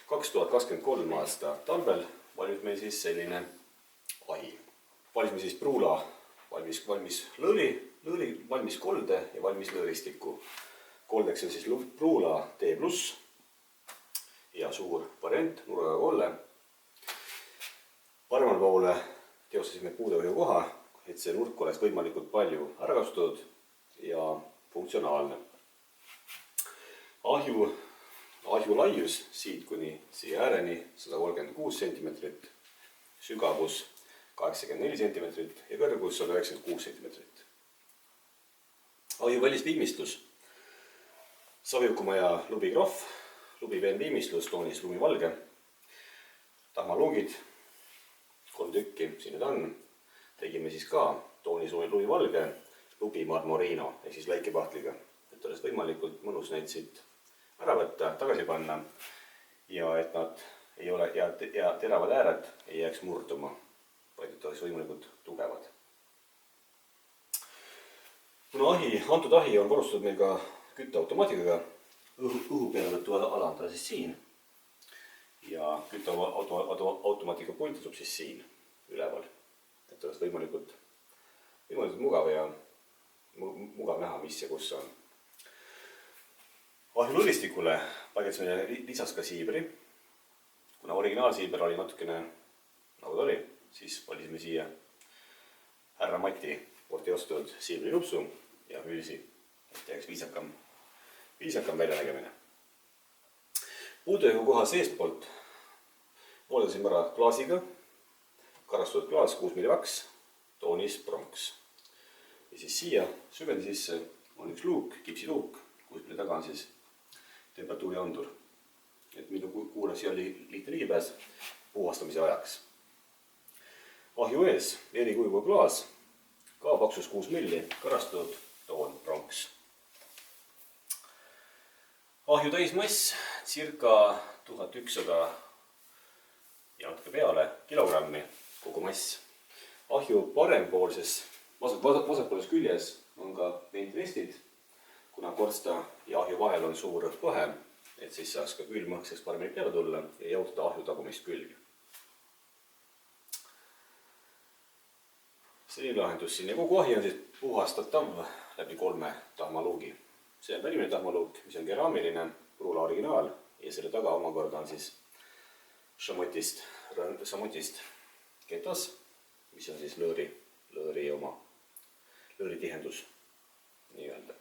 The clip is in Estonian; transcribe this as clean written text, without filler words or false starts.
2023 aasta talvel valmis meil siis selline ahi. Valisime siis pruula, valmis lõõli, valmis kolde ja valmis lõõristiku. Koldeks on siis pruula T+, ja suur variant, nurgaga kolle. Paremal poole teostasime puudehoiu koha, et see nurk oleks võimalikult palju ära kasutatud ja funktsionaalne. Ahju laius siit kuni siia ääreni 136 cm, sügavus 84 cm ja kõrgus 196 cm. Ahju välisviimistlus, Saviukumaja lubikrohv, lubiveenviimistlus toonis lumivalge, tahmaluugid, 3 tükki, siin need on. Tegime siis ka toonis lumivalge, lubi marmorino ehk siis läikepahtliga, et oleks võimalikult mõnus neid siit ära võtta, tagasi panna ja et nad ei ole ja teravad ääred ei jääks murduma, vaid et oleks võimalikult tugevad. Kuna antud ahi on varustatud meil ka kütteautomaatikaga, õhu pealevõtu ala on ta siis siin ja kütteautomaatika pult asub siis siin üleval, et oleks võimalikult mugav ja mugav näha, mis ja kus on. Ahju lõõristikule paigaldasime lisas ka siibri. Kuna originaalsiiber oli natukene nagu ta oli, siis valisime siia härra Mati poolt eostatud siibri nupsu ja hülsi, et jääks viisakam väljanägemine. Puudehoiu koha seestpoolt mooldasime ära klaasiga, karastatud klaas 6 mm vaks, toonis pronks. Ja siis siia sügendi sisse on üks luuk, kipsiluuk, kus mille taga on siis temperatuuri andur, et minu kuulas siia lihtne ligipääs puhastamise ajaks. Ahju ees erikujuga klaas, ka paksus 6 mm, karastatud toon pronks. Ahju täismass circa 1100 ja natuke peale kilogrammi kogu mass. Ahju parempoolses, vasakpoolses küljes on ka ventilestid, kuna korsta ja ahju vahel on suur vahe, et siis saaks ka külm õhk paremini peale tulla ja jahutada ahju tagumist külge. Selline lahendus siin ja kogu ahi on siis puhastatav läbi 3 tahmaluugi. See on välimine tahmaluuk, mis on keraamiline, pruula originaal ja selle taga omakorda on siis samotist ketas, mis on siis lõõri tihendus nii-öelda.